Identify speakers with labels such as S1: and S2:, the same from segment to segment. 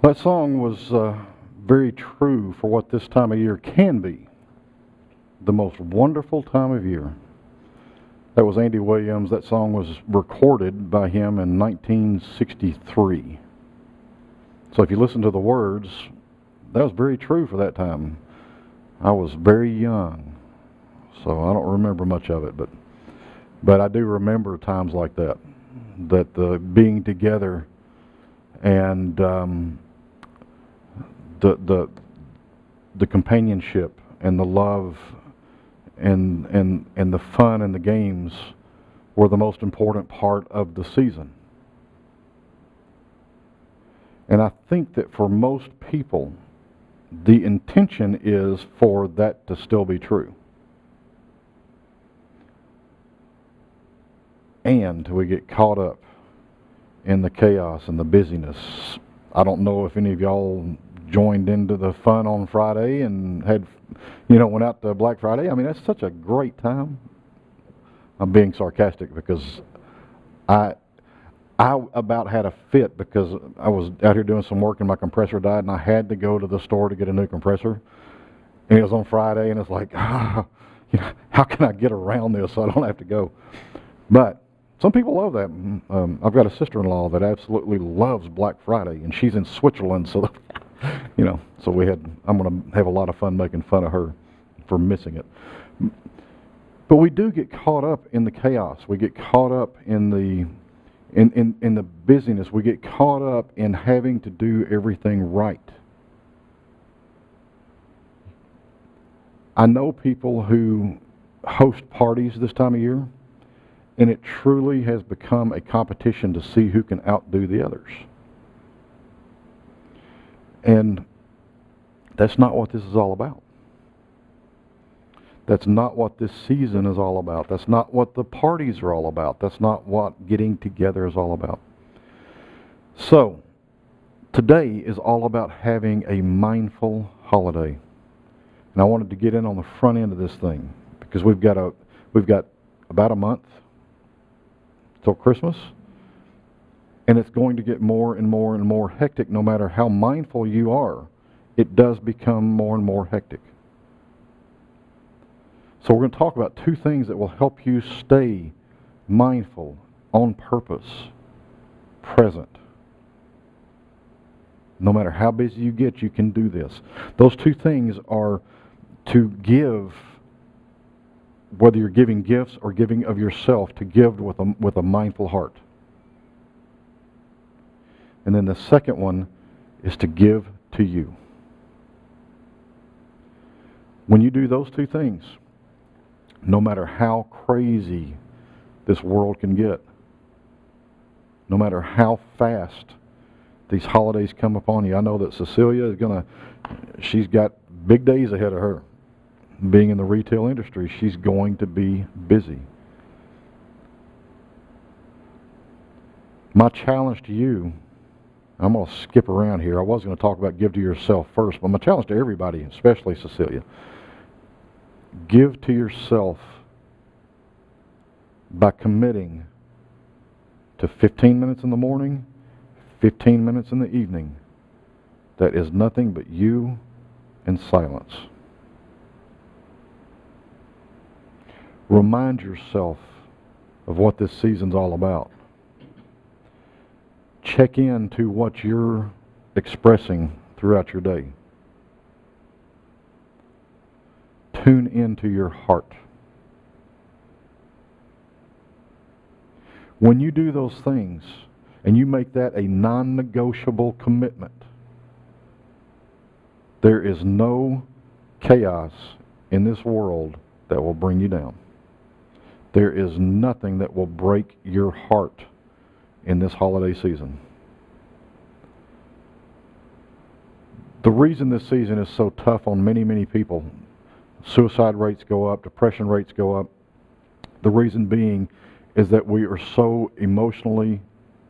S1: That song was very true for what this time of year can be. The most wonderful time of year. That was Andy Williams. That song was recorded by him in 1963. So if you listen to the words, that was very true for that time. I was very young, so I don't remember much of it, but I do remember times like that. That the being together and the companionship and the love and the fun and the games were the most important part of the season. And I think that for most people, the intention is for that to still be true. And we get caught up in the chaos and the busyness. I don't know if any of y'all joined into the fun on Friday and went out to Black Friday. I mean, that's such a great time. I'm being sarcastic because I about had a fit because I was out here doing some work and my compressor died and I had to go to the store to get a new compressor. And it was on Friday and it's like, how can I get around this so I don't have to go? But some people love that. I've got a sister-in-law that absolutely loves Black Friday, and she's in Switzerland, so so I'm going to have a lot of fun making fun of her for missing it. But we do get caught up in the chaos. We get caught up in the busyness. We get caught up in having to do everything right. I know people who host parties this time of year, and it truly has become a competition to see who can outdo the others. And that's not what this is all about. That's not what this season is all about. That's not what the parties are all about. That's not what getting together is all about. So, today is all about having a mindful holiday. And I wanted to get in on the front end of this thing because we've got about a month till Christmas, and it's going to get more and more and more hectic. No matter how mindful you are, it does become more and more hectic. So we're going to talk about two things that will help you stay mindful, on purpose, present. No matter how busy you get, you can do this. Those two things are to give, whether you're giving gifts or giving of yourself, to give with a mindful heart. And then the second one is to give to you. When you do those two things, no matter how crazy this world can get, no matter how fast these holidays come upon you, I know that Cecilia she's got big days ahead of her. Being in the retail industry, she's going to be busy. My challenge to you, I'm going to skip around here. I was going to talk about give to yourself first, but my challenge to everybody, especially Cecilia, give to yourself by committing to 15 minutes in the morning, 15 minutes in the evening. That is nothing but you in silence. Remind yourself of what this season's all about. Check in to what you're expressing throughout your day. Tune into your heart. When you do those things, and you make that a non-negotiable commitment, there is no chaos in this world that will bring you down. There is nothing that will break your heart in this holiday season. The reason this season is so tough on many, many people, suicide rates go up, depression rates go up, the reason being is that we are so emotionally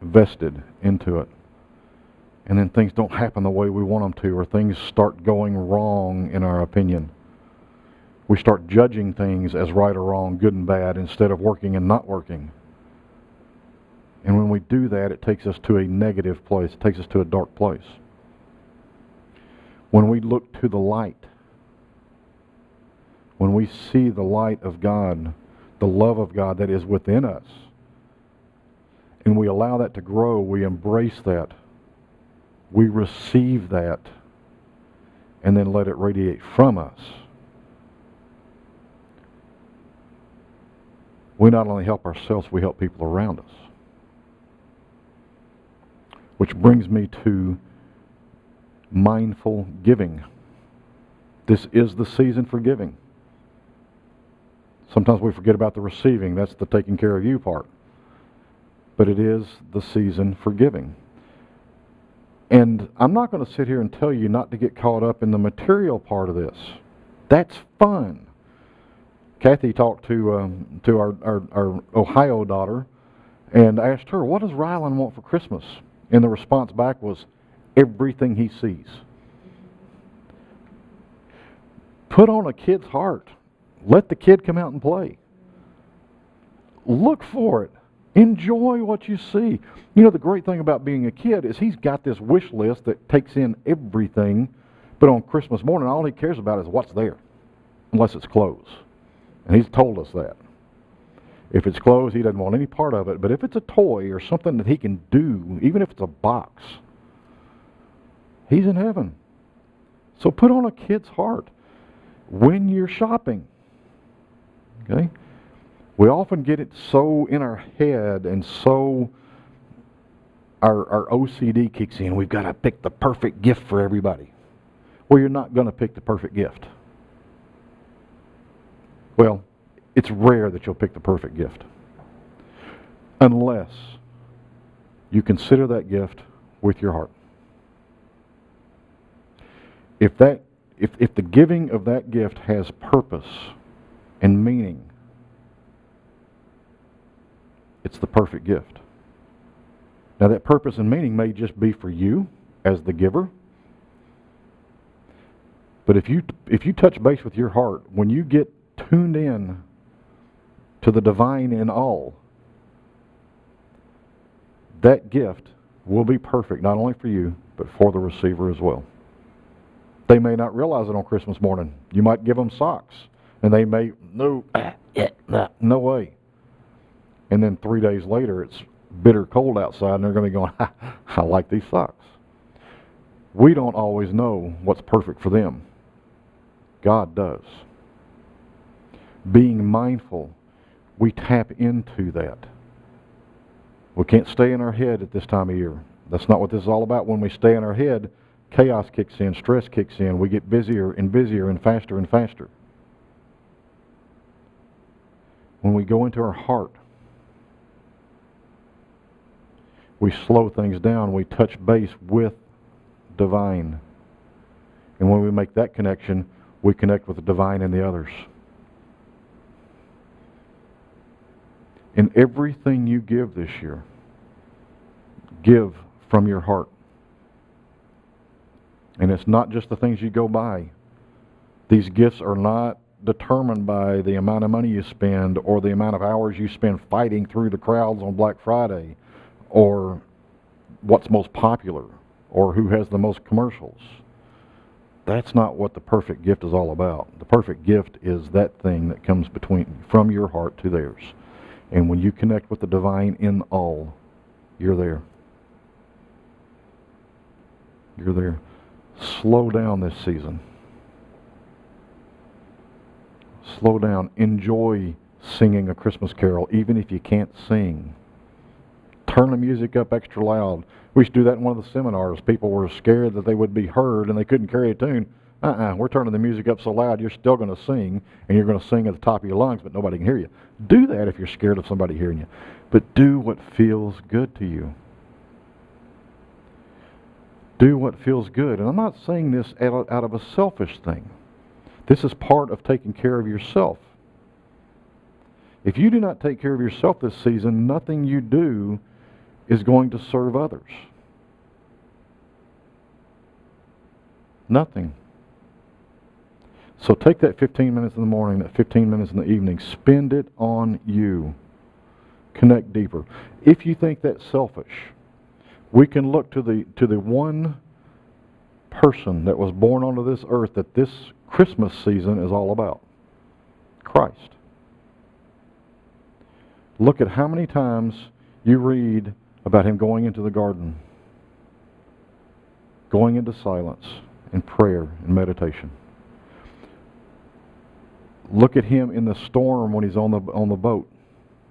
S1: vested into it. And then things don't happen the way we want them to, or things start going wrong in our opinion. We start judging things as right or wrong, good and bad, instead of working and not working. And when we do that, it takes us to a negative place. It takes us to a dark place. when we look to the light, when we see the light of God, the love of God that is within us, and we allow that to grow, we embrace that, we receive that, and then let it radiate from us, we not only help ourselves, we help people around us. Which brings me to mindful giving. This is the season for giving. Sometimes we forget about the receiving. That's the taking care of you part. But it is the season for giving. And I'm not going to sit here and tell you not to get caught up in the material part of this. That's fun. Kathy talked to our Ohio daughter and asked her, what does Rylan want for Christmas? And the response back was, everything he sees. Put on a kid's heart. Let the kid come out and play. Look for it. Enjoy what you see. You know, the great thing about being a kid is he's got this wish list that takes in everything, but on Christmas morning, all he cares about is what's there, unless it's clothes. And he's told us that. If it's clothes, he doesn't want any part of it. But if it's a toy or something that he can do, even if it's a box, he's in heaven. So put on a kid's heart when you're shopping. Okay? We often get it so in our head and so our OCD kicks in. We've got to pick the perfect gift for everybody. Well, you're not going to pick the perfect gift. Well, it's rare that you'll pick the perfect gift unless you consider that gift with your heart. If the giving of that gift has purpose and meaning, it's the perfect gift. Now that purpose and meaning may just be for you as the giver. But if you touch base with your heart, when you get tuned in to the divine in all, that gift will be perfect, not only for you, but for the receiver as well. They may not realize it on Christmas morning. You might give them socks, and they may, no way. And then 3 days later, it's bitter cold outside, and they're going to be going, I like these socks. We don't always know what's perfect for them. God does. Being mindful, we tap into that. We can't stay in our head at this time of year. That's not what this is all about. When we stay in our head, chaos kicks in, stress kicks in. We get busier and busier and faster and faster. When we go into our heart, we slow things down. We touch base with divine. And when we make that connection, we connect with the divine in the others. In everything you give this year, give from your heart. And it's not just the things you go buy. These gifts are not determined by the amount of money you spend or the amount of hours you spend fighting through the crowds on Black Friday or what's most popular or who has the most commercials. That's not what the perfect gift is all about. The perfect gift is that thing that comes from your heart to theirs. And when you connect with the divine in all, you're there. You're there. Slow down this season. Slow down. Enjoy singing a Christmas carol, even if you can't sing. Turn the music up extra loud. We used to do that in one of the seminars. People were scared that they would be heard and they couldn't carry a tune. We're turning the music up so loud you're still going to sing, and you're going to sing at the top of your lungs, but nobody can hear you. Do that if you're scared of somebody hearing you. But do what feels good to you. Do what feels good. And I'm not saying this out of a selfish thing. This is part of taking care of yourself. If you do not take care of yourself this season, nothing you do is going to serve others. Nothing. So take that 15 minutes in the morning, that 15 minutes in the evening, spend it on you. Connect deeper. If you think that's selfish, we can look to the one person that was born onto this earth that this Christmas season is all about. Christ. Look at how many times you read about him going into the garden, going into silence and prayer and meditation. Look at him in the storm when he's on the boat.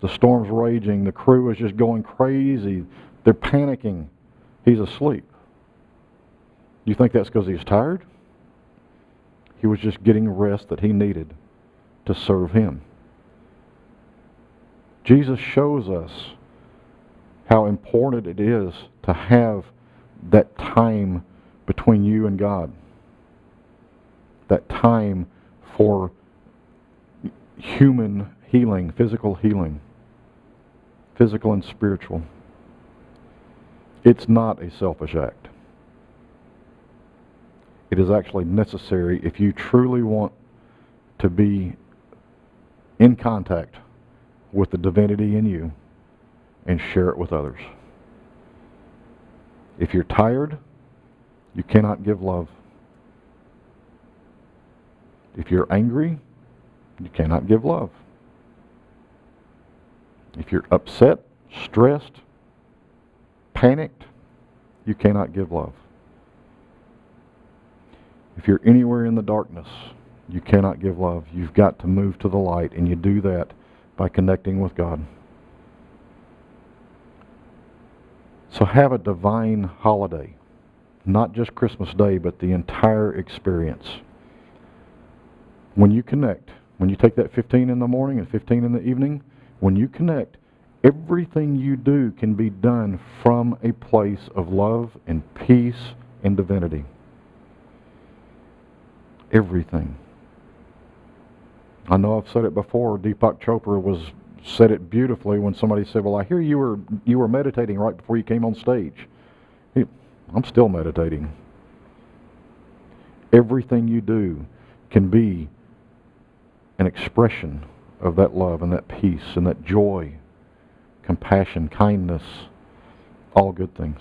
S1: The storm's raging. The crew is just going crazy. They're panicking. He's asleep. You think that's because he's tired? He was just getting rest that he needed to serve him. Jesus shows us how important it is to have that time between you and God. That time for human healing, physical and spiritual. It's not a selfish act. It is actually necessary if you truly want to be in contact with the divinity in you and share it with others. If you're tired, you cannot give love. If you're angry, you cannot give love. If you're upset, stressed, panicked, you cannot give love. If you're anywhere in the darkness, you cannot give love. You've got to move to the light, and you do that by connecting with God. So have a divine holiday. Not just Christmas Day, but the entire experience. When you connect, when you take that 15 in the morning and 15 in the evening, when you connect, everything you do can be done from a place of love and peace and divinity. Everything. I know I've said it before. Deepak Chopra said it beautifully when somebody said, "Well, I hear you were meditating right before you came on stage." I'm still meditating. Everything you do can be an expression of that love and that peace and that joy, compassion, kindness, all good things.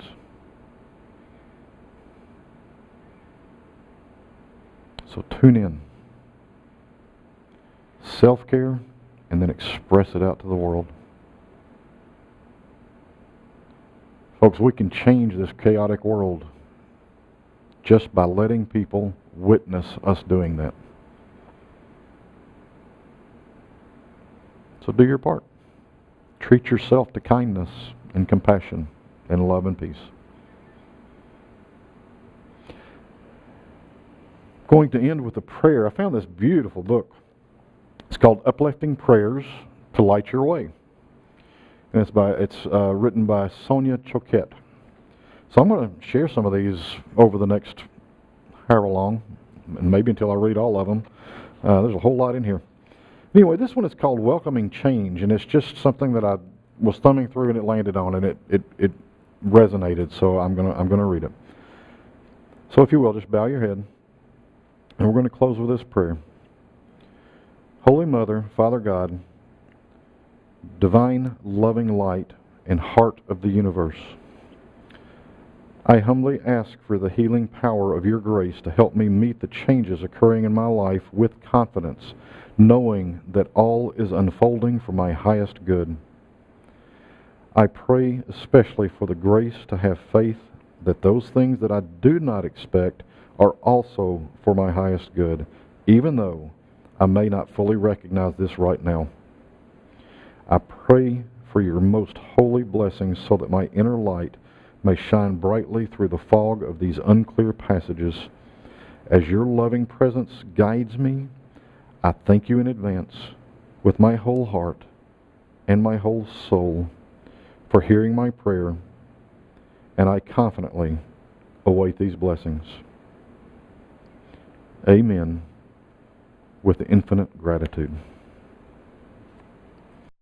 S1: So tune in. Self-care, and then express it out to the world. Folks, we can change this chaotic world just by letting people witness us doing that. So do your part. Treat yourself to kindness and compassion and love and peace. Going to end with a prayer. I found this beautiful book. It's called Uplifting Prayers to Light Your Way. And it's written by Sonia Choquette. So I'm going to share some of these over the next however long, and maybe until I read all of them. There's a whole lot in here. Anyway, this one is called Welcoming Change, and it's just something that I was thumbing through and it landed on, and it resonated. So I'm gonna read it. So if you will, just bow your head, and we're going to close with this prayer. Holy Mother, Father God, divine loving light and heart of the universe, I humbly ask for the healing power of your grace to help me meet the changes occurring in my life with confidence, knowing that all is unfolding for my highest good. I pray especially for the grace to have faith that those things that I do not expect are also for my highest good, even though I may not fully recognize this right now. I pray for your most holy blessings so that my inner light may shine brightly through the fog of these unclear passages. As your loving presence guides me, I thank you in advance with my whole heart and my whole soul for hearing my prayer, and I confidently await these blessings. Amen, with infinite gratitude.